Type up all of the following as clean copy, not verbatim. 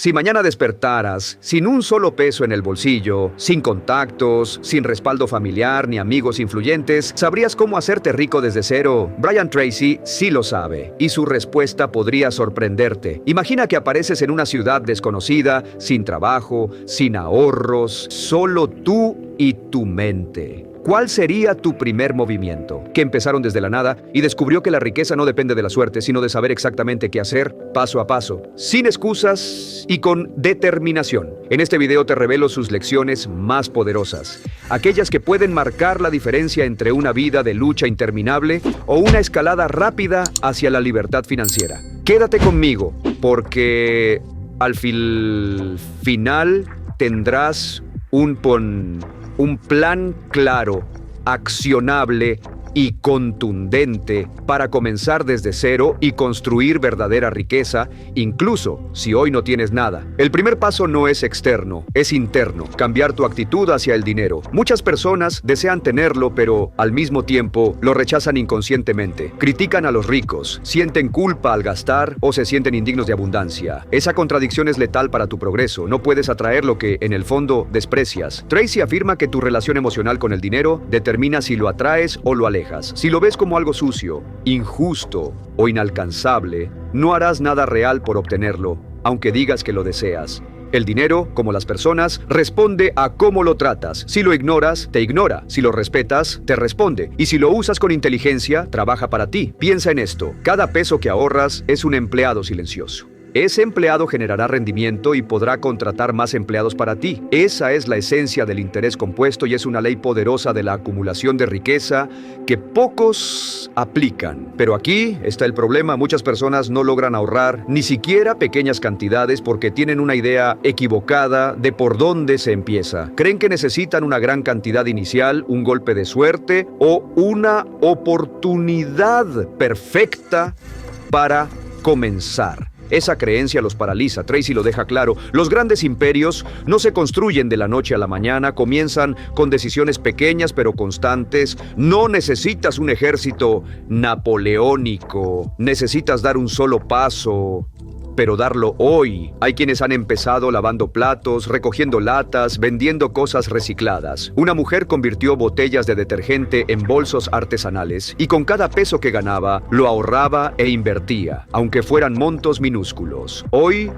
Si mañana despertaras sin un solo peso en el bolsillo, sin contactos, sin respaldo familiar ni amigos influyentes, ¿sabrías cómo hacerte rico desde cero? Brian Tracy sí lo sabe, y su respuesta podría sorprenderte. Imagina que apareces en una ciudad desconocida, sin trabajo, sin ahorros, solo tú y tu mente. ¿Cuál sería tu primer movimiento? Que empezaron desde la nada y descubrió que la riqueza no depende de la suerte, sino de saber exactamente qué hacer, paso a paso, sin excusas y con determinación. En este video te revelo sus lecciones más poderosas, aquellas que pueden marcar la diferencia entre una vida de lucha interminable o una escalada rápida hacia la libertad financiera. Quédate conmigo, porque al final tendrás un plan claro, accionable y contundente para comenzar desde cero y construir verdadera riqueza, incluso si hoy no tienes nada. El primer paso no es externo, es interno, cambiar tu actitud hacia el dinero. Muchas personas desean tenerlo, pero al mismo tiempo lo rechazan inconscientemente. Critican a los ricos, sienten culpa al gastar o se sienten indignos de abundancia. Esa contradicción es letal para tu progreso. No puedes atraer lo que en el fondo desprecias. Tracy afirma que tu relación emocional con el dinero determina si lo atraes o lo alejas. Si lo ves como algo sucio, injusto o inalcanzable, no harás nada real por obtenerlo, aunque digas que lo deseas. El dinero, como las personas, responde a cómo lo tratas. Si lo ignoras, te ignora. Si lo respetas, te responde. Y si lo usas con inteligencia, trabaja para ti. Piensa en esto: cada peso que ahorras es un empleado silencioso. Ese empleado generará rendimiento y podrá contratar más empleados para ti. Esa es la esencia del interés compuesto y es una ley poderosa de la acumulación de riqueza que pocos aplican. Pero aquí está el problema: muchas personas no logran ahorrar ni siquiera pequeñas cantidades porque tienen una idea equivocada de por dónde se empieza. Creen que necesitan una gran cantidad inicial, un golpe de suerte o una oportunidad perfecta para comenzar. Esa creencia los paraliza. Tracy lo deja claro: los grandes imperios no se construyen de la noche a la mañana, comienzan con decisiones pequeñas pero constantes. No necesitas un ejército napoleónico, necesitas dar un solo paso, pero darlo hoy. Hay quienes han empezado lavando platos, recogiendo latas, vendiendo cosas recicladas. Una mujer convirtió botellas de detergente en bolsos artesanales y con cada peso que ganaba lo ahorraba e invertía, aunque fueran montos minúsculos. Hoy,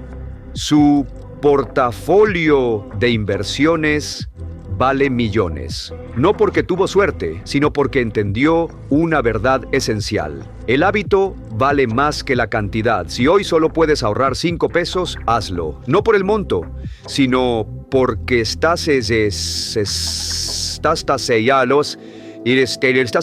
su portafolio de inversiones vale millones. No porque tuvo suerte, sino porque entendió una verdad esencial: el hábito vale más que la cantidad. Si hoy solo puedes ahorrar 5 pesos, hazlo. No por el monto, sino porque estás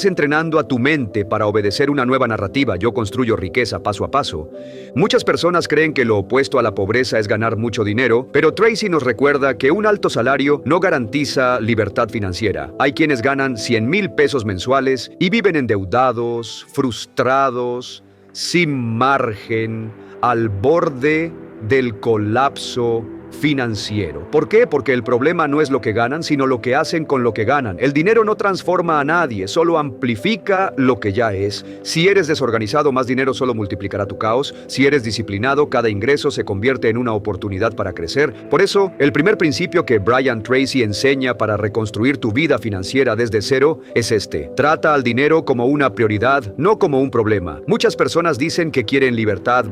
entrenando a tu mente para obedecer una nueva narrativa. Yo construyo riqueza paso a paso. Muchas personas creen que lo opuesto a la pobreza es ganar mucho dinero, pero Tracy nos recuerda que un alto salario no garantiza libertad financiera. Hay quienes ganan 100,000 pesos mensuales y viven endeudados, frustrados, sin margen, al borde del colapso financiero. ¿Por qué? Porque el problema no es lo que ganan, sino lo que hacen con lo que ganan. El dinero no transforma a nadie, solo amplifica lo que ya es. Si eres desorganizado, más dinero solo multiplicará tu caos. Si eres disciplinado, cada ingreso se convierte en una oportunidad para crecer. Por eso, el primer principio que Brian Tracy enseña para reconstruir tu vida financiera desde cero es este: trata al dinero como una prioridad, no como un problema. Muchas personas dicen que quieren libertad,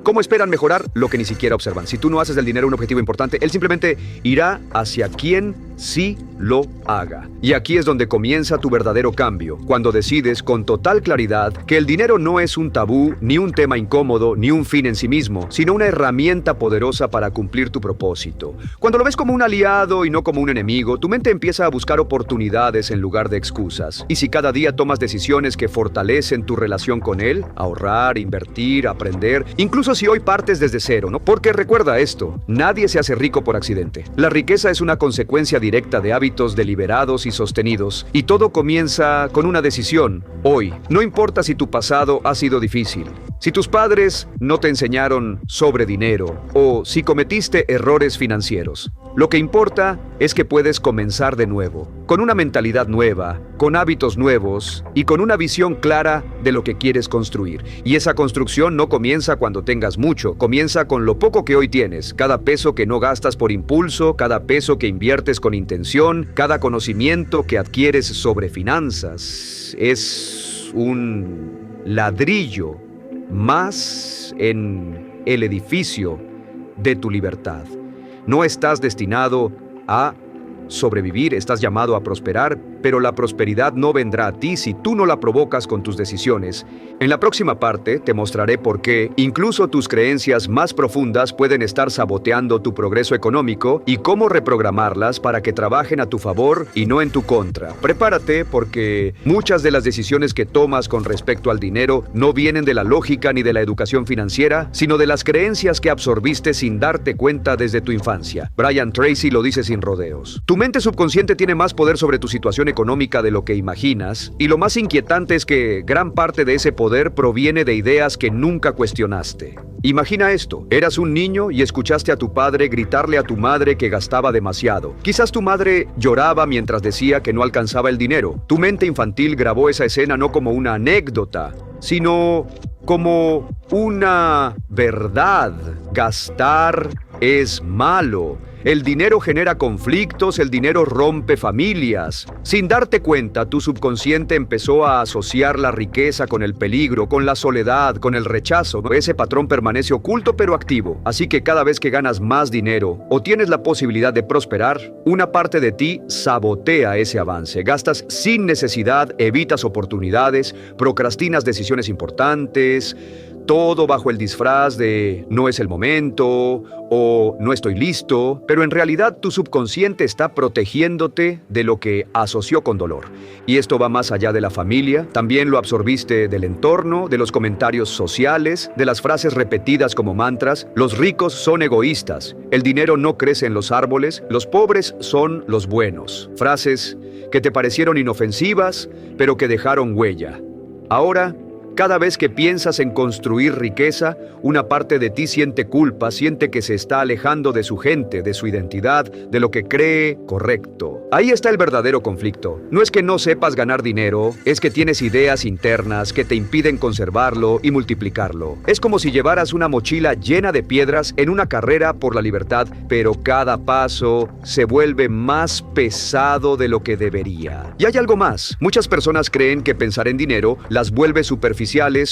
¿cómo esperan mejorar lo que ni siquiera observan? Si tú no haces del dinero un objetivo importante, él simplemente irá hacia quien sí lo haga. Y aquí es donde comienza tu verdadero cambio, cuando decides con total claridad que el dinero no es un tabú, ni un tema incómodo, ni un fin en sí mismo, sino una herramienta poderosa para cumplir tu propósito. Cuando lo ves como un aliado y no como un enemigo, tu mente empieza a buscar oportunidades en lugar de excusas. Y si cada día tomas decisiones que fortalecen tu relación con él, ahorrar, invertir, aprender, incluso si hoy partes desde cero, ¿no? Porque recuerda esto: nadie se hace rico por accidente. La riqueza es una consecuencia directa de hábitos deliberados y sostenidos, y todo comienza con una decisión hoy. No importa si tu pasado ha sido difícil, Si tus padres no te enseñaron sobre dinero o si cometiste errores financieros, lo que importa es que puedes comenzar de nuevo, con una mentalidad nueva, con hábitos nuevos y con una visión clara de lo que quieres construir. Y esa construcción no comienza cuando tengas mucho, comienza con lo poco que hoy tienes, cada peso que no gastas por impulso, cada peso que inviertes con intención, cada conocimiento que adquieres sobre finanzas. Es un ladrillo más en el edificio de tu libertad. No estás destinado a sobrevivir, estás llamado a prosperar, pero la prosperidad no vendrá a ti si tú no la provocas con tus decisiones. En la próxima parte te mostraré por qué incluso tus creencias más profundas pueden estar saboteando tu progreso económico y cómo reprogramarlas para que trabajen a tu favor y no en tu contra. Prepárate porque muchas de las decisiones que tomas con respecto al dinero no vienen de la lógica ni de la educación financiera, sino de las creencias que absorbiste sin darte cuenta desde tu infancia. Brian Tracy lo dice sin rodeos. Tu mente subconsciente tiene más poder sobre tu situación económica de lo que imaginas, y lo más inquietante es que gran parte de ese poder proviene de ideas que nunca cuestionaste. Imagina esto: eras un niño y escuchaste a tu padre gritarle a tu madre que gastaba demasiado. Quizás tu madre lloraba mientras decía que no alcanzaba el dinero. Tu mente infantil grabó esa escena no como una anécdota, sino como una verdad. Gastar es malo. El dinero genera conflictos, el dinero rompe familias. Sin darte cuenta, tu subconsciente empezó a asociar la riqueza con el peligro, con la soledad, con el rechazo. Ese patrón permanece oculto pero activo. Así que cada vez que ganas más dinero o tienes la posibilidad de prosperar, una parte de ti sabotea ese avance. Gastas sin necesidad, evitas oportunidades, procrastinas decisiones importantes, todo bajo el disfraz de no es el momento o no estoy listo, pero en realidad tu subconsciente está protegiéndote de lo que asoció con dolor. Y esto va más allá de la familia, también lo absorbiste del entorno, de los comentarios sociales, de las frases repetidas como mantras. Los ricos son egoístas, el dinero no crece en los árboles, los pobres son los buenos. Frases que te parecieron inofensivas, pero que dejaron huella. Ahora, cada vez que piensas en construir riqueza, una parte de ti siente culpa, siente que se está alejando de su gente, de su identidad, de lo que cree correcto. Ahí está el verdadero conflicto. No es que no sepas ganar dinero, es que tienes ideas internas que te impiden conservarlo y multiplicarlo. Es como si llevaras una mochila llena de piedras en una carrera por la libertad, pero cada paso se vuelve más pesado de lo que debería. Y hay algo más. Muchas personas creen que pensar en dinero las vuelve superficiales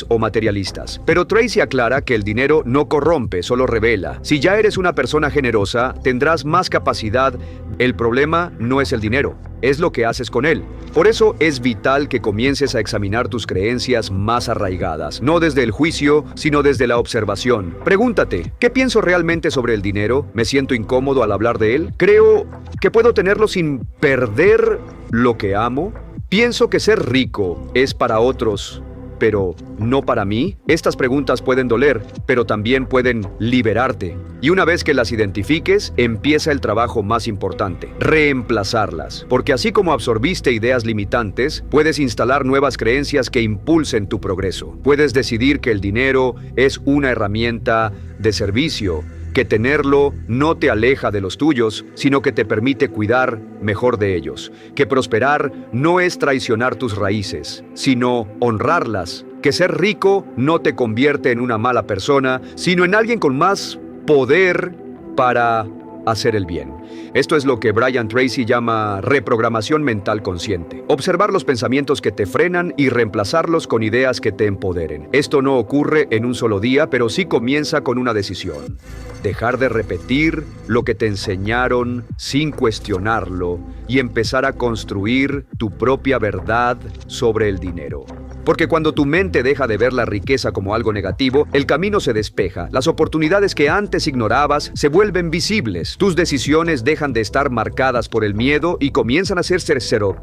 o materialistas. Pero Tracy aclara que el dinero no corrompe, solo revela. Si ya eres una persona generosa, tendrás más capacidad. El problema no es el dinero, es lo que haces con él. Por eso es vital que comiences a examinar tus creencias más arraigadas, no desde el juicio, sino desde la observación. Pregúntate, ¿qué pienso realmente sobre el dinero? ¿Me siento incómodo al hablar de él? ¿Creo que puedo tenerlo sin perder lo que amo? ¿Pienso que ser rico es para otros, pero no para mí? Estas preguntas pueden doler, pero también pueden liberarte. Y una vez que las identifiques, empieza el trabajo más importante: reemplazarlas. Porque así como absorbiste ideas limitantes, puedes instalar nuevas creencias que impulsen tu progreso. Puedes decidir que el dinero es una herramienta de servicio, que tenerlo no te aleja de los tuyos, sino que te permite cuidar mejor de ellos. Que prosperar no es traicionar tus raíces, sino honrarlas. Que ser rico no te convierte en una mala persona, sino en alguien con más poder para hacer el bien. Esto es lo que Brian Tracy llama reprogramación mental consciente. Observar los pensamientos que te frenan y reemplazarlos con ideas que te empoderen. Esto no ocurre en un solo día, pero sí comienza con una decisión. Dejar de repetir lo que te enseñaron sin cuestionarlo y empezar a construir tu propia verdad sobre el dinero. Porque cuando tu mente deja de ver la riqueza como algo negativo, el camino se despeja. Las oportunidades que antes ignorabas se vuelven visibles. Tus decisiones dejan de estar marcadas por el miedo y comienzan a ser sincero.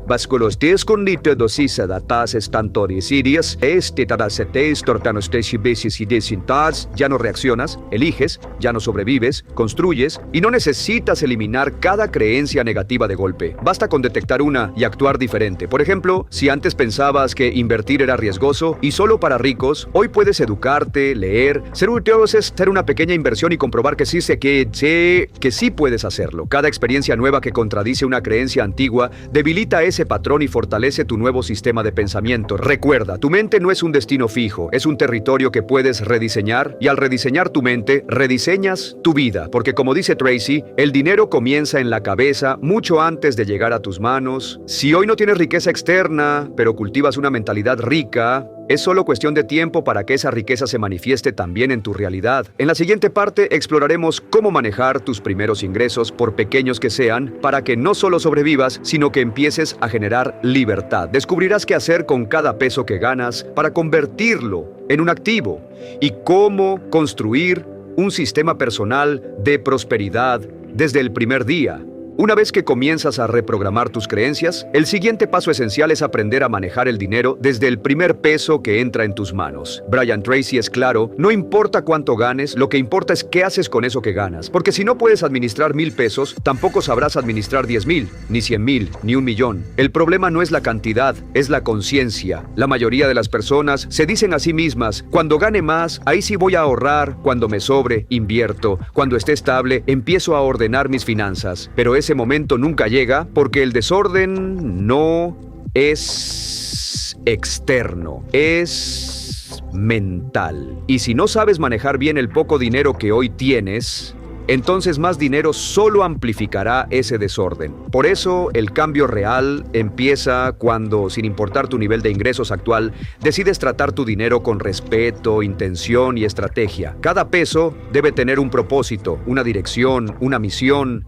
Ya no reaccionas, eliges, ya no sobrevives, construyes y no necesitas eliminar cada creencia negativa de golpe. Basta con detectar una y actuar diferente. Por ejemplo, si antes pensabas que invertir era riesgoso y solo para ricos. Hoy puedes educarte, leer, ser una pequeña inversión y comprobar que sí puedes hacerlo. Cada experiencia nueva que contradice una creencia antigua debilita ese patrón y fortalece tu nuevo sistema de pensamiento. Recuerda, tu mente no es un destino fijo, es un territorio que puedes rediseñar, y al rediseñar tu mente, rediseñas tu vida, porque como dice Tracy, el dinero comienza en la cabeza mucho antes de llegar a tus manos. Si hoy no tienes riqueza externa, pero cultivas una mentalidad rica, es solo cuestión de tiempo para que esa riqueza se manifieste también en tu realidad. En la siguiente parte exploraremos cómo manejar tus primeros ingresos, por pequeños que sean, para que no solo sobrevivas, sino que empieces a generar libertad. Descubrirás qué hacer con cada peso que ganas para convertirlo en un activo y cómo construir un sistema personal de prosperidad desde el primer día. Una vez que comienzas a reprogramar tus creencias, el siguiente paso esencial es aprender a manejar el dinero desde el primer peso que entra en tus manos. Brian Tracy es claro: no importa cuánto ganes, lo que importa es qué haces con eso que ganas. Porque si no puedes administrar 1,000 pesos, tampoco sabrás administrar 10,000, ni 100,000, ni 1,000,000. El problema no es la cantidad, es la conciencia. La mayoría de las personas se dicen a sí mismas: cuando gane más, ahí sí voy a ahorrar; cuando me sobre, invierto; cuando esté estable, empiezo a ordenar mis finanzas. Pero ese momento nunca llega, porque el desorden no es externo, es mental. Y si no sabes manejar bien el poco dinero que hoy tienes, entonces más dinero solo amplificará ese desorden. Por eso, el cambio real empieza cuando, sin importar tu nivel de ingresos actual, decides tratar tu dinero con respeto, intención y estrategia. Cada peso debe tener un propósito, una dirección, una misión.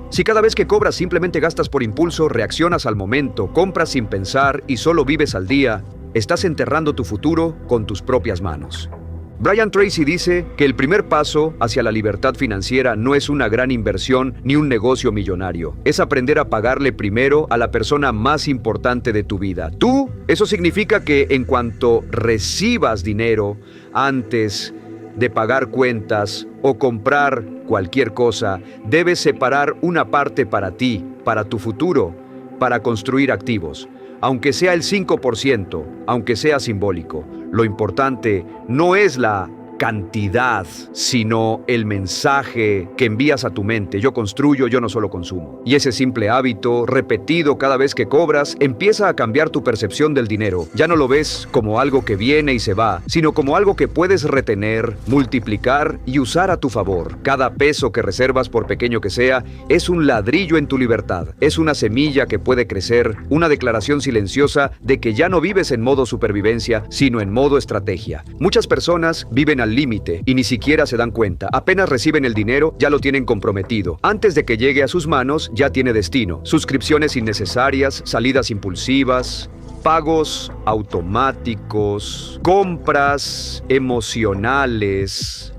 Si cada vez que cobras simplemente gastas por impulso, reaccionas al momento, compras sin pensar y solo vives al día, estás enterrando tu futuro con tus propias manos. Brian Tracy dice que el primer paso hacia la libertad financiera no es una gran inversión ni un negocio millonario. Es aprender a pagarle primero a la persona más importante de tu vida. Tú. Eso significa que en cuanto recibas dinero, antes de pagar cuentas o comprar cualquier cosa, debes separar una parte para ti, para tu futuro, para construir activos. Aunque sea el 5%, aunque sea simbólico, lo importante no es la cantidad, sino el mensaje que envías a tu mente: yo construyo, yo no solo consumo. Y ese simple hábito, repetido cada vez que cobras, empieza a cambiar tu percepción del dinero. Ya no lo ves como algo que viene y se va, sino como algo que puedes retener, multiplicar y usar a tu favor. Cada peso que reservas, por pequeño que sea, es un ladrillo en tu libertad. Es una semilla que puede crecer, una declaración silenciosa de que ya no vives en modo supervivencia, sino en modo estrategia. Muchas personas viven al límite y ni siquiera se dan cuenta. Apenas reciben el dinero, ya lo tienen comprometido. Antes de que llegue a sus manos, ya tiene destino. Suscripciones innecesarias, salidas impulsivas, pagos automáticos, compras emocionales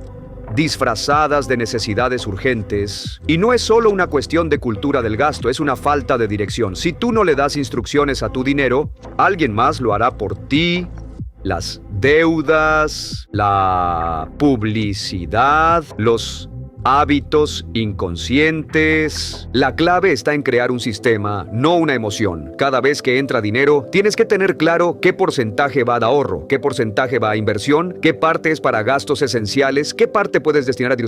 disfrazadas de necesidades urgentes. Y no es solo una cuestión de cultura del gasto, es una falta de dirección. Si tú no le das instrucciones a tu dinero, alguien más lo hará por ti. Las deudas, la publicidad, los hábitos inconscientes. La clave está en crear un sistema, no una emoción. Cada vez que entra dinero, tienes que tener claro qué porcentaje va de ahorro, qué porcentaje va a inversión, qué parte es para gastos esenciales, qué parte puedes destinar a o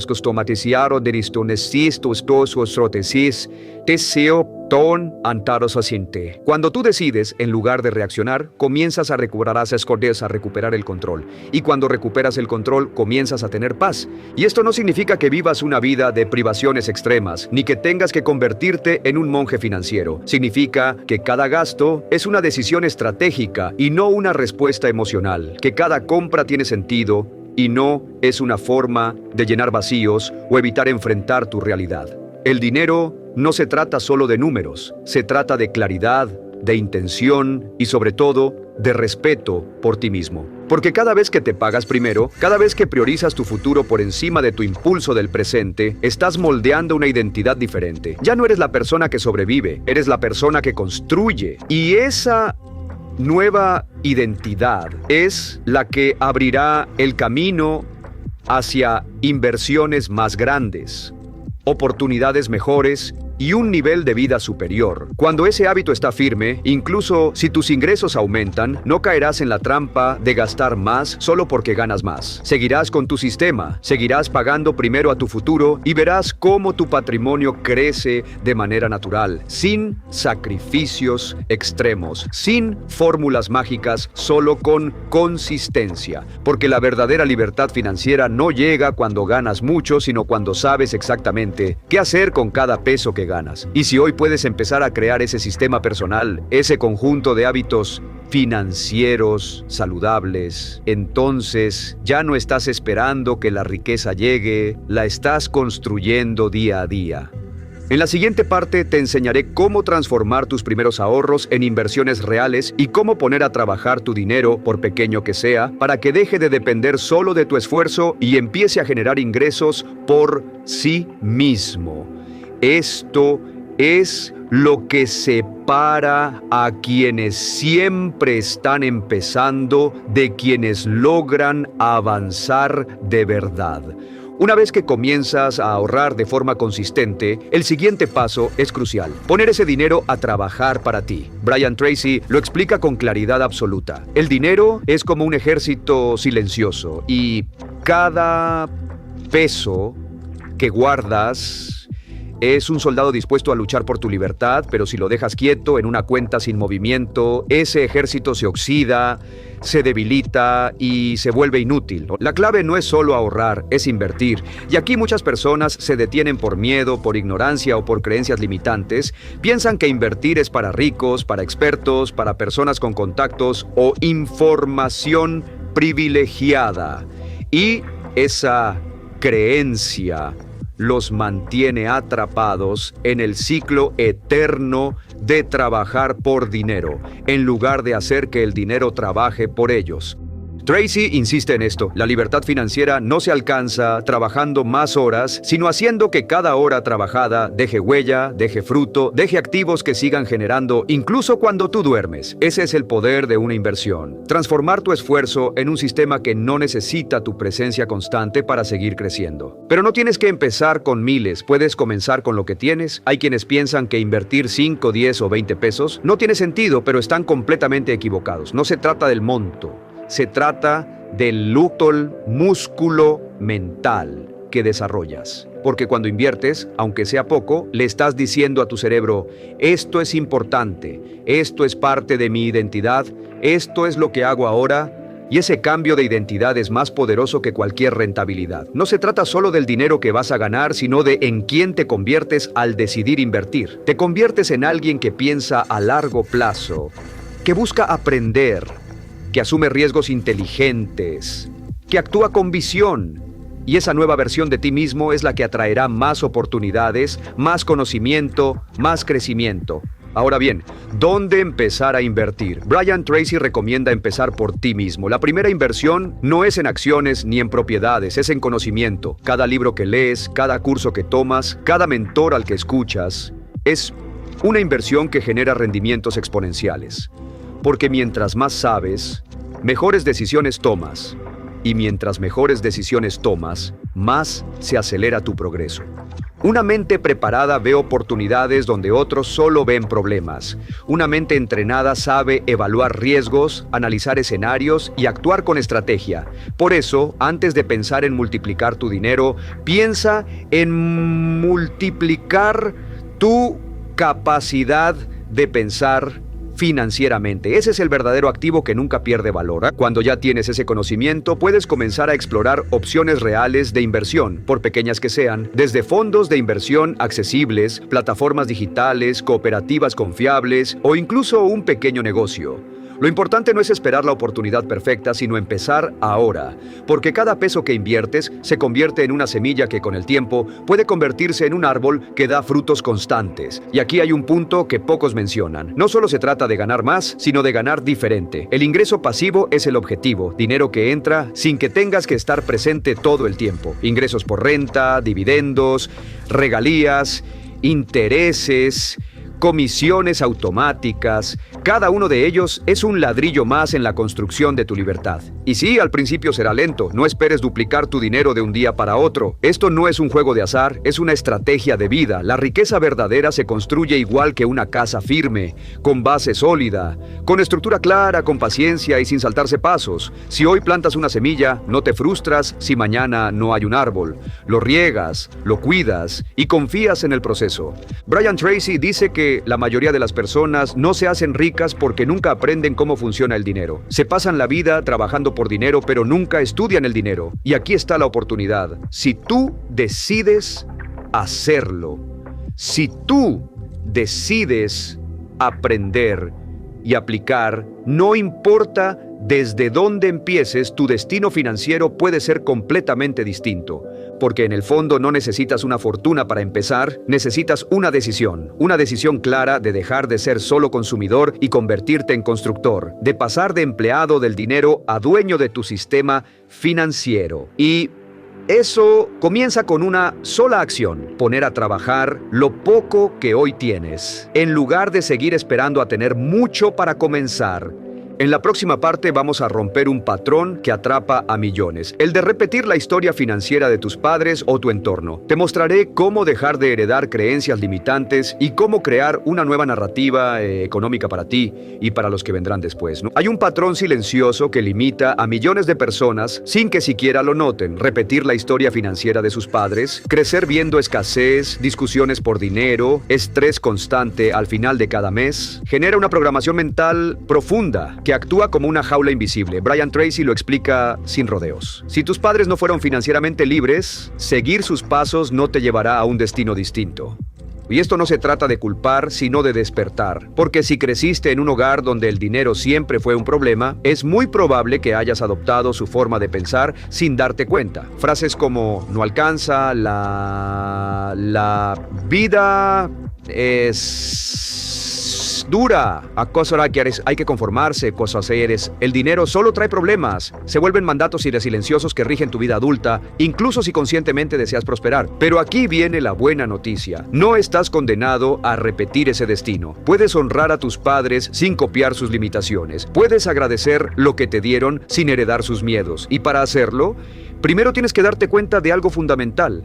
Cuando tú decides, en lugar de reaccionar, comienzas a recuperar el control. Y cuando recuperas el control, comienzas a tener paz. Y esto no significa que vivas una vida de privaciones extremas, ni que tengas que convertirte en un monje financiero. Significa que cada gasto es una decisión estratégica y no una respuesta emocional. Que cada compra tiene sentido y no es una forma de llenar vacíos o evitar enfrentar tu realidad. El dinero no se trata solo de números, se trata de claridad, de intención y sobre todo de respeto por ti mismo. Porque cada vez que te pagas primero, cada vez que priorizas tu futuro por encima de tu impulso del presente, estás moldeando una identidad diferente. Ya no eres la persona que sobrevive, eres la persona que construye. Y esa nueva identidad es la que abrirá el camino hacia inversiones más grandes, oportunidades mejores y un nivel de vida superior. Cuando ese hábito está firme, incluso si tus ingresos aumentan, no caerás en la trampa de gastar más solo porque ganas más. Seguirás con tu sistema, seguirás pagando primero a tu futuro y verás cómo tu patrimonio crece de manera natural, sin sacrificios extremos, sin fórmulas mágicas, solo con consistencia. Porque la verdadera libertad financiera no llega cuando ganas mucho, sino cuando sabes exactamente qué hacer con cada peso que ganas. Y si hoy puedes empezar a crear ese sistema personal, ese conjunto de hábitos financieros saludables, entonces ya no estás esperando que la riqueza llegue, la estás construyendo día a día. En la siguiente parte te enseñaré cómo transformar tus primeros ahorros en inversiones reales y cómo poner a trabajar tu dinero, por pequeño que sea, para que deje de depender solo de tu esfuerzo y empiece a generar ingresos por sí mismo. Esto es lo que separa a quienes siempre están empezando de quienes logran avanzar de verdad. Una vez que comienzas a ahorrar de forma consistente, el siguiente paso es crucial: poner ese dinero a trabajar para ti. Brian Tracy lo explica con claridad absoluta. El dinero es como un ejército silencioso y cada peso que guardas es un soldado dispuesto a luchar por tu libertad, pero si lo dejas quieto en una cuenta sin movimiento, ese ejército se oxida, se debilita y se vuelve inútil. La clave no es solo ahorrar, es invertir. Y aquí muchas personas se detienen por miedo, por ignorancia o por creencias limitantes. Piensan que invertir es para ricos, para expertos, para personas con contactos o información privilegiada. Y esa creencia los mantiene atrapados en el ciclo eterno de trabajar por dinero, en lugar de hacer que el dinero trabaje por ellos. Tracy insiste en esto: la libertad financiera no se alcanza trabajando más horas, sino haciendo que cada hora trabajada deje huella, deje fruto, deje activos que sigan generando incluso cuando tú duermes. Ese es el poder de una inversión: transformar tu esfuerzo en un sistema que no necesita tu presencia constante para seguir creciendo. Pero no tienes que empezar con miles, puedes comenzar con lo que tienes. Hay quienes piensan que invertir 5, 10 o 20 pesos no tiene sentido, pero están completamente equivocados. No se trata del monto. Se trata del músculo mental que desarrollas. Porque cuando inviertes, aunque sea poco, le estás diciendo a tu cerebro: esto es importante, esto es parte de mi identidad, esto es lo que hago ahora. Y ese cambio de identidad es más poderoso que cualquier rentabilidad. No se trata solo del dinero que vas a ganar, sino de en quién te conviertes al decidir invertir. Te conviertes en alguien que piensa a largo plazo, que busca aprender, que asume riesgos inteligentes, que actúa con visión. Y esa nueva versión de ti mismo es la que atraerá más oportunidades, más conocimiento, más crecimiento. Ahora bien, ¿dónde empezar a invertir? Brian Tracy recomienda empezar por ti mismo. La primera inversión no es en acciones ni en propiedades, es en conocimiento. Cada libro que lees, cada curso que tomas, cada mentor al que escuchas, es una inversión que genera rendimientos exponenciales. Porque mientras más sabes, mejores decisiones tomas. Y mientras mejores decisiones tomas, más se acelera tu progreso. Una mente preparada ve oportunidades donde otros solo ven problemas. Una mente entrenada sabe evaluar riesgos, analizar escenarios y actuar con estrategia. Por eso, antes de pensar en multiplicar tu dinero, piensa en multiplicar tu capacidad de pensar financieramente. Ese es el verdadero activo que nunca pierde valor. Cuando ya tienes ese conocimiento, puedes comenzar a explorar opciones reales de inversión, por pequeñas que sean, desde fondos de inversión accesibles, plataformas digitales, cooperativas confiables o incluso un pequeño negocio. Lo importante no es esperar la oportunidad perfecta, sino empezar ahora, porque cada peso que inviertes se convierte en una semilla que con el tiempo puede convertirse en un árbol que da frutos constantes. Y aquí hay un punto que pocos mencionan. No solo se trata de ganar más, sino de ganar diferente. El ingreso pasivo es el objetivo, dinero que entra sin que tengas que estar presente todo el tiempo. Ingresos por renta, dividendos, regalías, intereses. comisiones automáticas. Cada uno de ellos es un ladrillo más en la construcción de tu libertad. Y sí, al principio será lento. No esperes duplicar tu dinero de un día para otro. Esto no es un juego de azar, es una estrategia de vida. La riqueza verdadera se construye igual que una casa firme, con base sólida, con estructura clara, con paciencia y sin saltarse pasos. Si hoy plantas una semilla, no te frustras si mañana no hay un árbol. Lo riegas, lo cuidas y confías en el proceso. Brian Tracy dice que la mayoría de las personas no se hacen ricas porque nunca aprenden cómo funciona el dinero. Se pasan la vida trabajando por dinero, pero nunca estudian el dinero. Y aquí está la oportunidad. Si tú decides hacerlo, si tú decides aprender y aplicar, no importa desde dónde empieces, tu destino financiero puede ser completamente distinto. Porque en el fondo no necesitas una fortuna para empezar, necesitas una decisión clara de dejar de ser solo consumidor y convertirte en constructor, de pasar de empleado del dinero a dueño de tu sistema financiero. Y eso comienza con una sola acción: poner a trabajar lo poco que hoy tienes, en lugar de seguir esperando a tener mucho para comenzar. En la próxima parte vamos a romper un patrón que atrapa a millones, el de repetir la historia financiera de tus padres o tu entorno. Te mostraré cómo dejar de heredar creencias limitantes y cómo crear una nueva narrativa económica para ti y para los que vendrán después, ¿no? Hay un patrón silencioso que limita a millones de personas sin que siquiera lo noten: repetir la historia financiera de sus padres, crecer viendo escasez, discusiones por dinero, estrés constante al final de cada mes. Genera una programación mental profunda que actúa como una jaula invisible. Brian Tracy lo explica sin rodeos. Si tus padres no fueron financieramente libres, seguir sus pasos no te llevará a un destino distinto. Y esto no se trata de culpar, sino de despertar. Porque si creciste en un hogar donde el dinero siempre fue un problema, es muy probable que hayas adoptado su forma de pensar sin darte cuenta. Frases como: no alcanza, la vida es dura, hay que conformarse, cosas eres. El dinero solo trae problemas. Se vuelven mandatos silenciosos que rigen tu vida adulta, incluso si conscientemente deseas prosperar. Pero aquí viene la buena noticia: no estás condenado a repetir ese destino. Puedes honrar a tus padres sin copiar sus limitaciones. Puedes agradecer lo que te dieron sin heredar sus miedos. Y para hacerlo, primero tienes que darte cuenta de algo fundamental.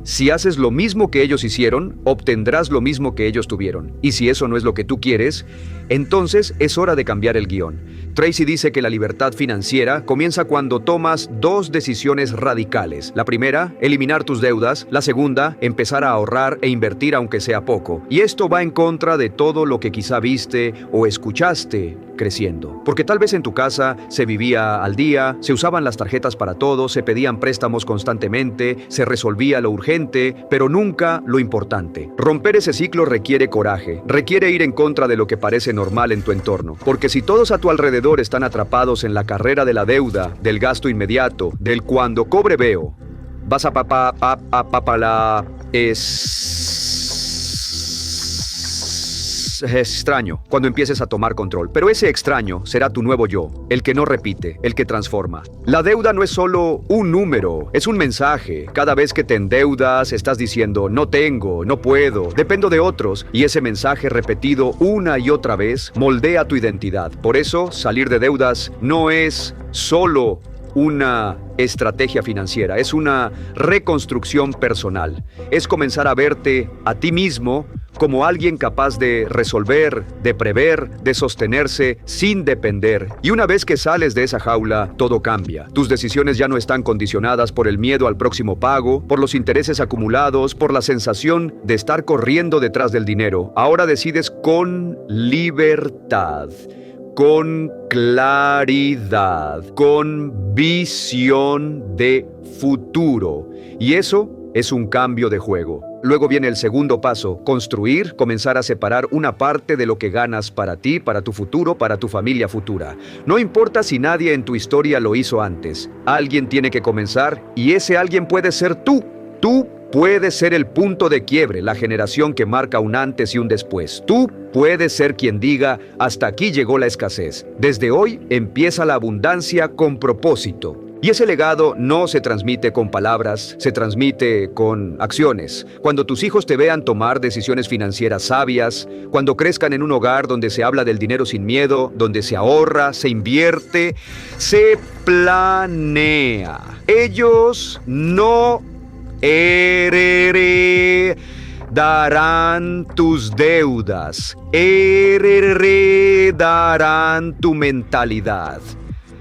Si haces lo mismo que ellos hicieron, obtendrás lo mismo que ellos tuvieron. Y si eso no es lo que tú quieres, entonces es hora de cambiar el guión. Tracy dice que la libertad financiera comienza cuando tomas dos decisiones radicales. La primera, eliminar tus deudas. La segunda, empezar a ahorrar e invertir aunque sea poco. Y esto va en contra de todo lo que quizá viste o escuchaste creciendo. Porque tal vez en tu casa se vivía al día, se usaban las tarjetas para todo, se pedían préstamos constantemente, se resolvía lo urgente, pero nunca lo importante. Romper ese ciclo requiere coraje, requiere ir en contra de lo que parece normal en tu entorno. Porque si todos a tu alrededor están atrapados en la carrera de la deuda, del gasto inmediato, del cuando cobre veo, vas a es extraño cuando empieces a tomar control, pero ese extraño será tu nuevo yo, el que no repite, el que transforma. La deuda no es solo un número, es un mensaje. Cada vez que te endeudas, estás diciendo: no tengo, no puedo, dependo de otros, y ese mensaje repetido una y otra vez moldea tu identidad. Por eso, salir de deudas no es solo una estrategia financiera, es una reconstrucción personal. Es comenzar a verte a ti mismo como alguien capaz de resolver, de prever, de sostenerse sin depender. Y una vez que sales de esa jaula, todo cambia. Tus decisiones ya no están condicionadas por el miedo al próximo pago, por los intereses acumulados, por la sensación de estar corriendo detrás del dinero. Ahora decides con libertad, con claridad, con visión de futuro. Y eso es un cambio de juego. Luego viene el segundo paso: construir, comenzar a separar una parte de lo que ganas para ti, para tu futuro, para tu familia futura. No importa si nadie en tu historia lo hizo antes. Alguien tiene que comenzar, y ese alguien puede ser tú. Tú puedes ser el punto de quiebre, la generación que marca un antes y un después. Tú puedes ser quien diga: hasta aquí llegó la escasez. Desde hoy empieza la abundancia con propósito. Y ese legado no se transmite con palabras, se transmite con acciones. Cuando tus hijos te vean tomar decisiones financieras sabias, cuando crezcan en un hogar donde se habla del dinero sin miedo, donde se ahorra, se invierte, se planea. Ellos no heredarán tus deudas, heredarán tu mentalidad.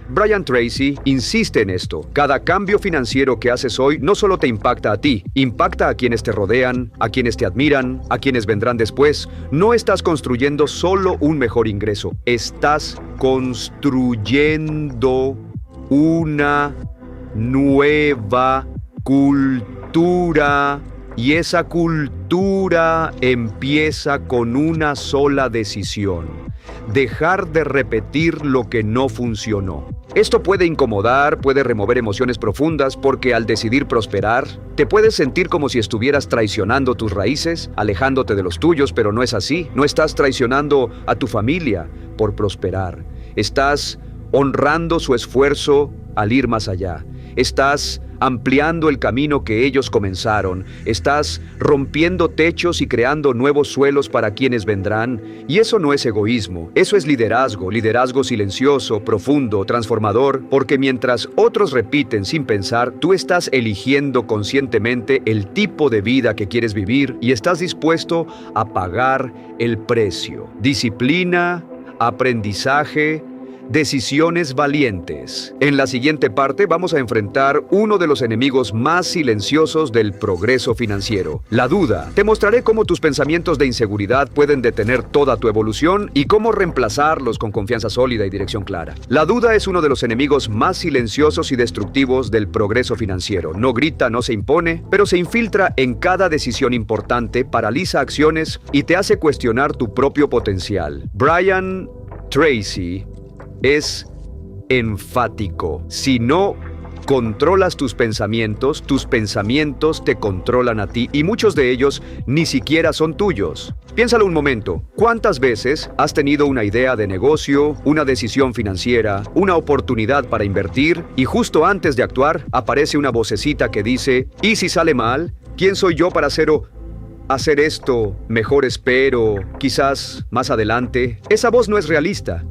Brian Tracy insiste en esto. Cada cambio financiero que haces hoy no solo te impacta a ti, impacta a quienes te rodean, a quienes te admiran, a quienes vendrán después. No estás construyendo solo un mejor ingreso, estás construyendo una nueva cultura. Y esa cultura empieza con una sola decisión: dejar de repetir lo que no funcionó. Esto puede incomodar, puede remover emociones profundas, porque al decidir prosperar, te puedes sentir como si estuvieras traicionando tus raíces, alejándote de los tuyos, pero no es así. No estás traicionando a tu familia por prosperar. Estás honrando su esfuerzo al ir más allá. Estás ampliando el camino que ellos comenzaron. Estás rompiendo techos y creando nuevos suelos para quienes vendrán. Y eso no es egoísmo, eso es liderazgo, liderazgo silencioso, profundo, transformador, porque mientras otros repiten sin pensar, tú estás eligiendo conscientemente el tipo de vida que quieres vivir y estás dispuesto a pagar el precio. Disciplina, aprendizaje, decisiones valientes. En la siguiente parte vamos a enfrentar uno de los enemigos más silenciosos del progreso financiero: la duda. Te mostraré cómo tus pensamientos de inseguridad pueden detener toda tu evolución y cómo reemplazarlos con confianza sólida y dirección clara. La duda es uno de los enemigos más silenciosos y destructivos del progreso financiero. No grita, no se impone, pero se infiltra en cada decisión importante, paraliza acciones y te hace cuestionar tu propio potencial. Brian Tracy es enfático: si no controlas tus pensamientos te controlan a ti, y muchos de ellos ni siquiera son tuyos. Piénsalo un momento. ¿Cuántas veces has tenido una idea de negocio, una decisión financiera, una oportunidad para invertir, y justo antes de actuar aparece una vocecita que dice: ¿y si sale mal? ¿Quién soy yo para hacer esto? Mejor espero, quizás más adelante. Esa voz no es realista.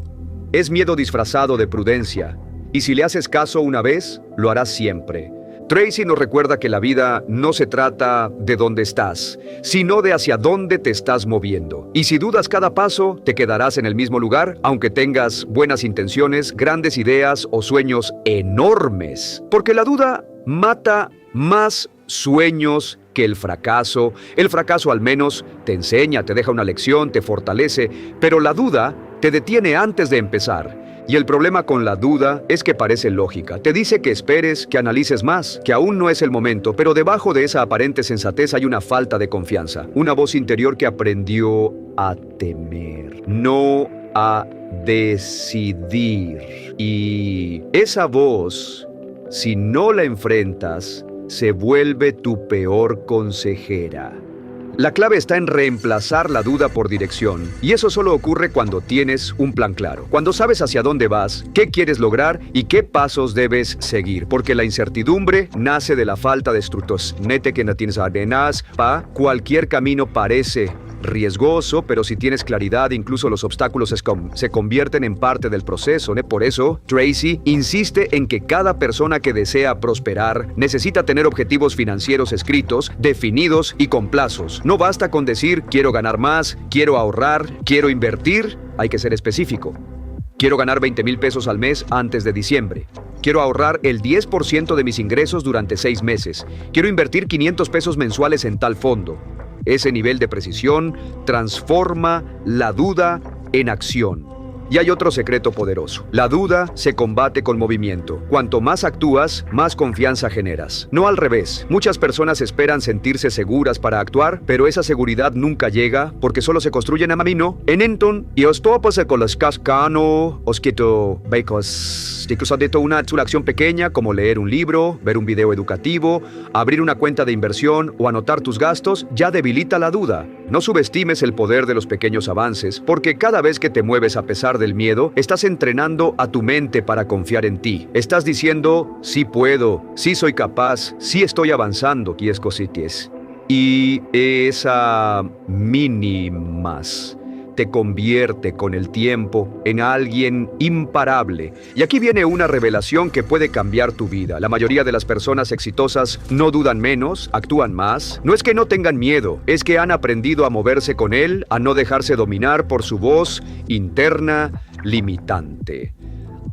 Es miedo disfrazado de prudencia, y si le haces caso una vez, lo harás siempre. Tracy nos recuerda que la vida no se trata de dónde estás, sino de hacia dónde te estás moviendo. Y si dudas cada paso, te quedarás en el mismo lugar, aunque tengas buenas intenciones, grandes ideas o sueños enormes. Porque la duda mata más sueños que el fracaso. El fracaso al menos te enseña, te deja una lección, te fortalece, pero la duda te detiene antes de empezar. Y el problema con la duda es que parece lógica. Te dice que esperes, que analices más, que aún no es el momento, pero debajo de esa aparente sensatez hay una falta de confianza. Una voz interior que aprendió a temer, no a decidir. Y esa voz, si no la enfrentas, se vuelve tu peor consejera. La clave está en reemplazar la duda por dirección, y eso solo ocurre cuando tienes un plan claro, cuando sabes hacia dónde vas, qué quieres lograr y qué pasos debes seguir, porque la incertidumbre nace de la falta de estructuras. Cualquier camino parece riesgoso, pero si tienes claridad, incluso los obstáculos se convierten en parte del proceso. Por eso, Tracy insiste en que cada persona que desea prosperar necesita tener objetivos financieros escritos, definidos y con plazos. No basta con decir: quiero ganar más, quiero ahorrar, quiero invertir. Hay que ser específico. Quiero ganar 20,000 pesos al mes antes de diciembre. Quiero ahorrar el 10% de mis ingresos durante 6 meses. Quiero invertir 500 pesos mensuales en tal fondo. Ese nivel de precisión transforma la duda en acción. Y hay otro secreto poderoso: la duda se combate con movimiento. Cuanto más actúas, más confianza generas. No al revés. Muchas personas esperan sentirse seguras para actuar, pero esa seguridad nunca llega porque solo se construye en camino. En Enton, y os topas con los cascano, os quito becos. Una acción pequeña como leer un libro, ver un video educativo, abrir una cuenta de inversión o anotar tus gastos ya debilita la duda. No subestimes el poder de los pequeños avances, porque cada vez que te mueves a pesar del miedo, estás entrenando a tu mente para confiar en ti. Estás diciendo, sí puedo, sí soy capaz, sí estoy avanzando, kieskosities. Y esa mínimas te convierte con el tiempo en alguien imparable. Y aquí viene una revelación que puede cambiar tu vida. La mayoría de las personas exitosas no dudan menos, actúan más. No es que no tengan miedo, es que han aprendido a moverse con él, a no dejarse dominar por su voz interna limitante.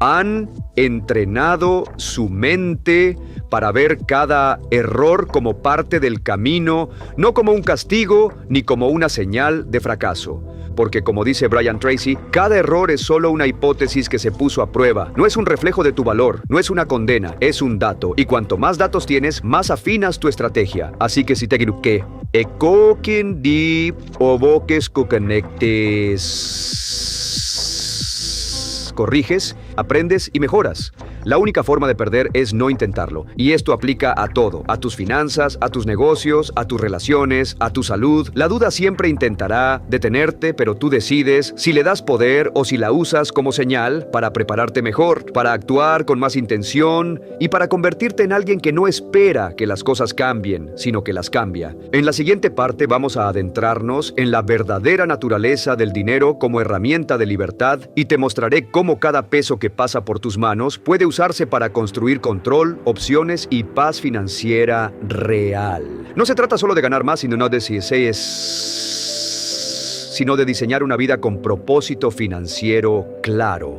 Han entrenado su mente para ver cada error como parte del camino, no como un castigo ni como una señal de fracaso. Porque como dice Brian Tracy, cada error es solo una hipótesis que se puso a prueba. No es un reflejo de tu valor, no es una condena, es un dato. Y cuanto más datos tienes, más afinas tu estrategia. Así que si te que ekoken di oboques cucanectes, corriges, aprendes y mejoras. La única forma de perder es no intentarlo. Y esto aplica a todo, a tus finanzas, a tus negocios, a tus relaciones, a tu salud. La duda siempre intentará detenerte, pero tú decides si le das poder o si la usas como señal para prepararte mejor, para actuar con más intención y para convertirte en alguien que no espera que las cosas cambien, sino que las cambia. En la siguiente parte vamos a adentrarnos en la verdadera naturaleza del dinero como herramienta de libertad y te mostraré cómo cada peso que pasa por tus manos puede usarse para construir control, opciones y paz financiera real. No se trata solo de ganar más, sino de diseñar una vida con propósito financiero claro.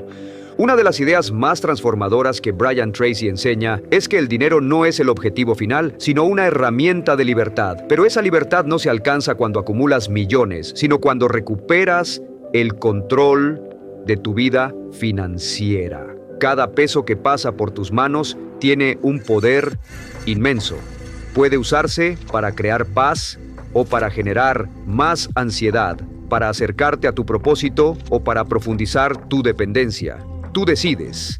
Una de las ideas más transformadoras que Brian Tracy enseña es que el dinero no es el objetivo final, sino una herramienta de libertad. Pero esa libertad no se alcanza cuando acumulas millones, sino cuando recuperas el control de tu vida financiera. Cada peso que pasa por tus manos tiene un poder inmenso. Puede usarse para crear paz o para generar más ansiedad, para acercarte a tu propósito o para profundizar tu dependencia. Tú decides.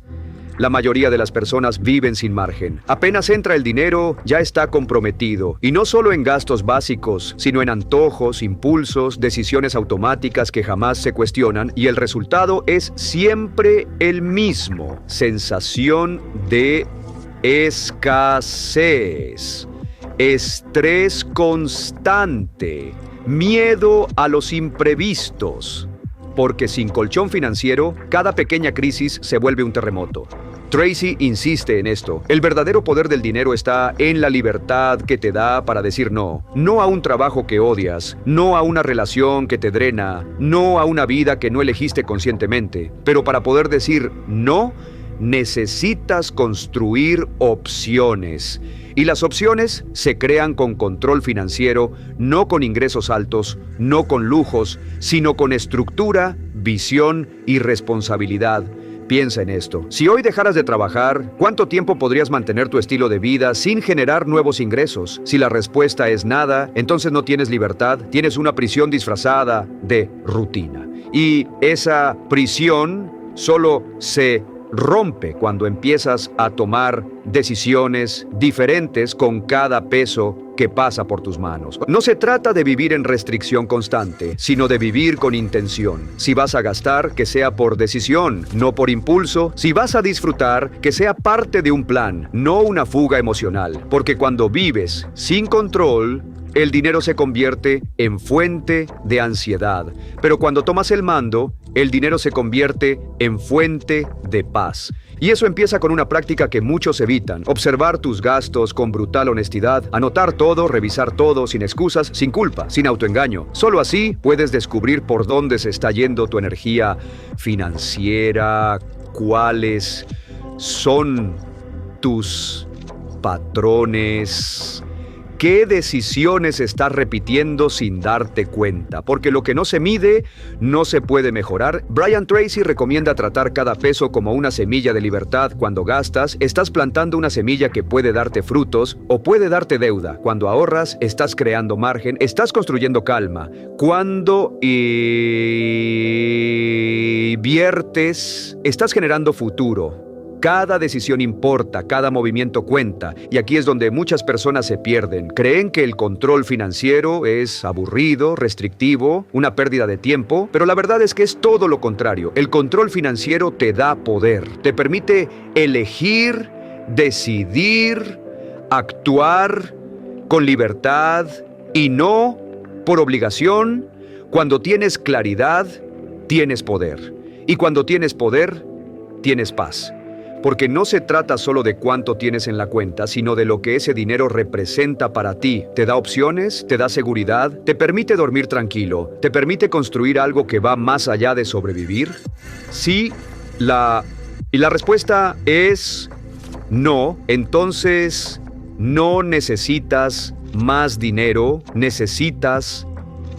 La mayoría de las personas viven sin margen. Apenas entra el dinero, ya está comprometido. Y no solo en gastos básicos, sino en antojos, impulsos, decisiones automáticas que jamás se cuestionan. Y el resultado es siempre el mismo. Sensación de escasez. Estrés constante. Miedo a los imprevistos. Porque sin colchón financiero, cada pequeña crisis se vuelve un terremoto. Tracy insiste en esto. El verdadero poder del dinero está en la libertad que te da para decir no. No a un trabajo que odias, no a una relación que te drena, no a una vida que no elegiste conscientemente. Pero para poder decir no, necesitas construir opciones. Y las opciones se crean con control financiero, no con ingresos altos, no con lujos, sino con estructura, visión y responsabilidad. Piensa en esto. Si hoy dejaras de trabajar, ¿cuánto tiempo podrías mantener tu estilo de vida sin generar nuevos ingresos? Si la respuesta es nada, entonces no tienes libertad, tienes una prisión disfrazada de rutina. Y esa prisión solo se rompe cuando empiezas a tomar decisiones diferentes con cada peso que pasa por tus manos. No se trata de vivir en restricción constante, sino de vivir con intención. Si vas a gastar, que sea por decisión, no por impulso. Si vas a disfrutar, que sea parte de un plan, no una fuga emocional. Porque cuando vives sin control, el dinero se convierte en fuente de ansiedad. Pero cuando tomas el mando, el dinero se convierte en fuente de paz. Y eso empieza con una práctica que muchos evitan. Observar tus gastos con brutal honestidad, anotar todo, revisar todo, sin excusas, sin culpa, sin autoengaño. Solo así puedes descubrir por dónde se está yendo tu energía financiera, cuáles son tus patrones. ¿Qué decisiones estás repitiendo sin darte cuenta? Porque lo que no se mide, no se puede mejorar. Brian Tracy recomienda tratar cada peso como una semilla de libertad. Cuando gastas, estás plantando una semilla que puede darte frutos o puede darte deuda. Cuando ahorras, estás creando margen, estás construyendo calma. Cuando inviertes, estás generando futuro. Cada decisión importa, cada movimiento cuenta, y aquí es donde muchas personas se pierden. Creen que el control financiero es aburrido, restrictivo, una pérdida de tiempo, pero la verdad es que es todo lo contrario. El control financiero te da poder, te permite elegir, decidir, actuar con libertad y no por obligación. Cuando tienes claridad, tienes poder. Y cuando tienes poder, tienes paz. Porque no se trata solo de cuánto tienes en la cuenta, sino de lo que ese dinero representa para ti. Te da opciones, te da seguridad, te permite dormir tranquilo, te permite construir algo que va más allá de sobrevivir. Sí, y la respuesta es no. Entonces, no necesitas más dinero, necesitas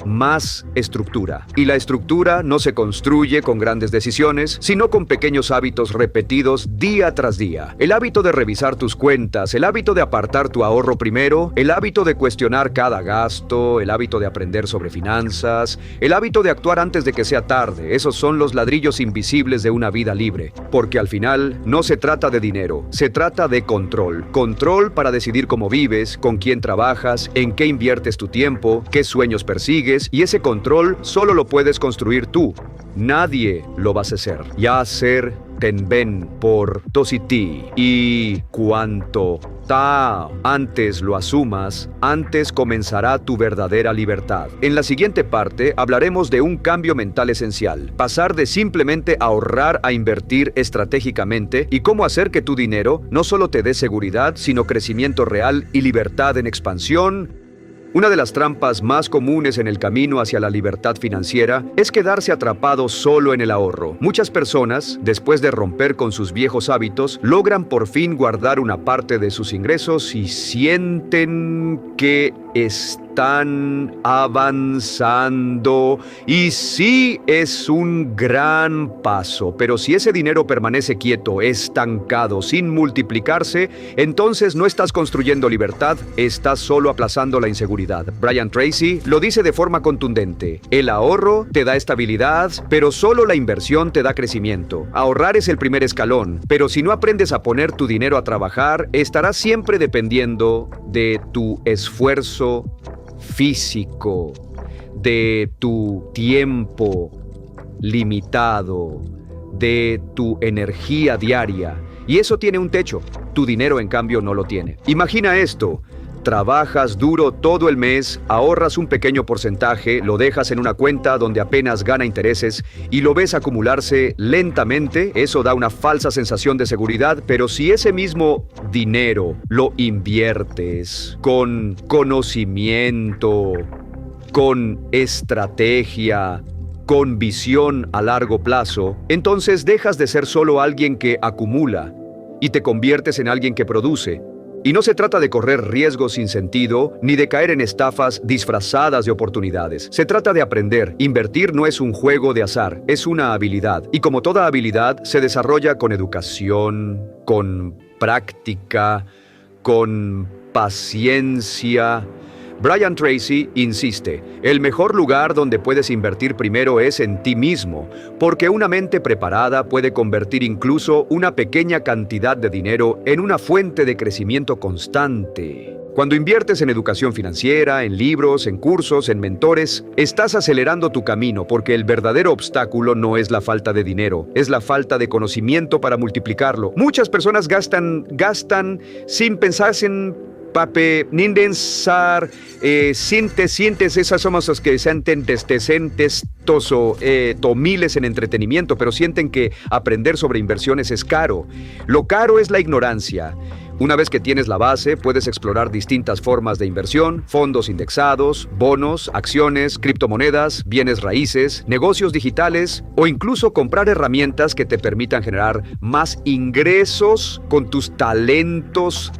más estructura. Y la estructura no se construye con grandes decisiones, sino con pequeños hábitos repetidos día tras día. El hábito de revisar tus cuentas, el hábito de apartar tu ahorro primero, el hábito de cuestionar cada gasto, el hábito de aprender sobre finanzas, el hábito de actuar antes de que sea tarde. Esos son los ladrillos invisibles de una vida libre. Porque al final no se trata de dinero, se trata de control. Control para decidir cómo vives, con quién trabajas, en qué inviertes tu tiempo, qué sueños persigues, y ese control solo lo puedes construir tú. Nadie lo vas a hacer. Ya ser tenben por tositi. Y cuanto antes lo asumas, antes comenzará tu verdadera libertad. En la siguiente parte hablaremos de un cambio mental esencial. Pasar de simplemente ahorrar a invertir estratégicamente y cómo hacer que tu dinero no solo te dé seguridad, sino crecimiento real y libertad en expansión. Una de las trampas más comunes en el camino hacia la libertad financiera es quedarse atrapado solo en el ahorro. Muchas personas, después de romper con sus viejos hábitos, logran por fin guardar una parte de sus ingresos y sienten que están avanzando. Y sí, es un gran paso, pero si ese dinero permanece quieto, estancado, sin multiplicarse, entonces no estás construyendo libertad, estás solo aplazando la inseguridad. Brian Tracy lo dice de forma contundente: el ahorro te da estabilidad, pero solo la inversión te da crecimiento. Ahorrar es el primer escalón, pero si no aprendes a poner tu dinero a trabajar, estarás siempre dependiendo de tu esfuerzo físico, de tu tiempo limitado, de tu energía diaria. Y eso tiene un techo. Tu dinero, en cambio, no lo tiene. Imagina esto. Trabajas duro todo el mes, ahorras un pequeño porcentaje, lo dejas en una cuenta donde apenas gana intereses y lo ves acumularse lentamente. Eso da una falsa sensación de seguridad, pero si ese mismo dinero lo inviertes con conocimiento, con estrategia, con visión a largo plazo, entonces dejas de ser solo alguien que acumula y te conviertes en alguien que produce. Y no se trata de correr riesgos sin sentido, ni de caer en estafas disfrazadas de oportunidades. Se trata de aprender. Invertir no es un juego de azar, es una habilidad. Y como toda habilidad, se desarrolla con educación, con práctica, con paciencia. Brian Tracy insiste: el mejor lugar donde puedes invertir primero es en ti mismo, porque una mente preparada puede convertir incluso una pequeña cantidad de dinero en una fuente de crecimiento constante. Cuando inviertes en educación financiera, en libros, en cursos, en mentores, estás acelerando tu camino, porque el verdadero obstáculo no es la falta de dinero, es la falta de conocimiento para multiplicarlo. Muchas personas gastan sin pensar en pape, nindensar, sientes, esas somos los que sienten tomiles en entretenimiento, pero sienten que aprender sobre inversiones es caro. Lo caro es la ignorancia. Una vez que tienes la base, puedes explorar distintas formas de inversión: fondos indexados, bonos, acciones, criptomonedas, bienes raíces, negocios digitales o incluso comprar herramientas que te permitan generar más ingresos con tus talentos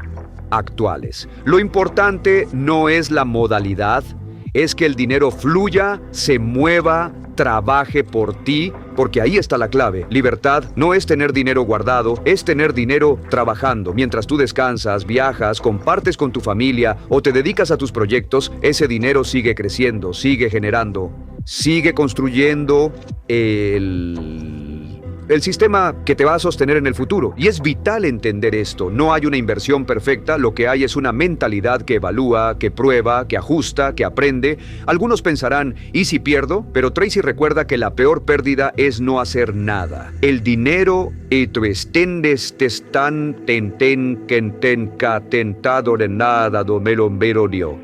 actuales. Lo importante no es la modalidad, es que el dinero fluya, se mueva, trabaje por ti, porque ahí está la clave. Libertad no es tener dinero guardado, es tener dinero trabajando. Mientras tú descansas, viajas, compartes con tu familia o te dedicas a tus proyectos, ese dinero sigue creciendo, sigue generando, sigue construyendo el sistema que te va a sostener en el futuro. Y es vital entender esto. No hay una inversión perfecta, lo que hay es una mentalidad que evalúa, que prueba, que ajusta, que aprende. Algunos pensarán, ¿y si pierdo? Pero Tracy recuerda que la peor pérdida es no hacer nada. El dinero y tu estendes te están tentado de nada do melo dio.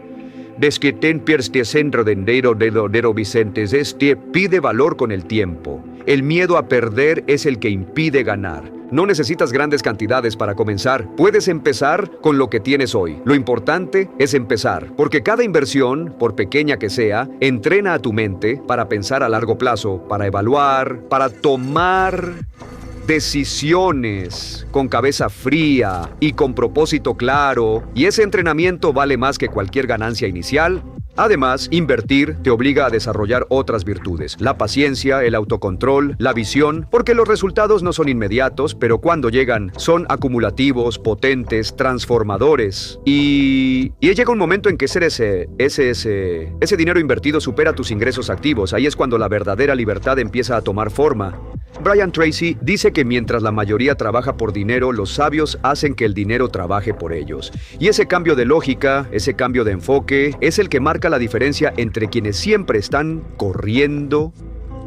Desde que ten pierste centro de dero Vicentes, este pide valor con el tiempo. El miedo a perder es el que impide ganar. No necesitas grandes cantidades para comenzar. Puedes empezar con lo que tienes hoy. Lo importante es empezar, porque cada inversión, por pequeña que sea, entrena a tu mente para pensar a largo plazo, para evaluar, para tomar decisiones con cabeza fría y con propósito claro, y ese entrenamiento vale más que cualquier ganancia inicial. Además, invertir te obliga a desarrollar otras virtudes: la paciencia, el autocontrol, la visión, porque los resultados no son inmediatos, pero cuando llegan son acumulativos, potentes, transformadores. Y llega un momento en que ese dinero invertido supera tus ingresos activos. Ahí es cuando la verdadera libertad empieza a tomar forma. Brian Tracy dice que mientras la mayoría trabaja por dinero, los sabios hacen que el dinero trabaje por ellos. Y ese cambio de lógica, ese cambio de enfoque, es el que marca la diferencia entre quienes siempre están corriendo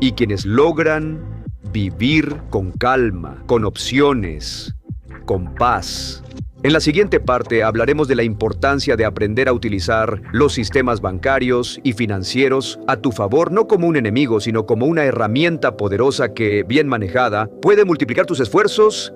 y quienes logran vivir con calma, con opciones, con paz. En la siguiente parte hablaremos de la importancia de aprender a utilizar los sistemas bancarios y financieros a tu favor, no como un enemigo, sino como una herramienta poderosa que, bien manejada, puede multiplicar tus esfuerzos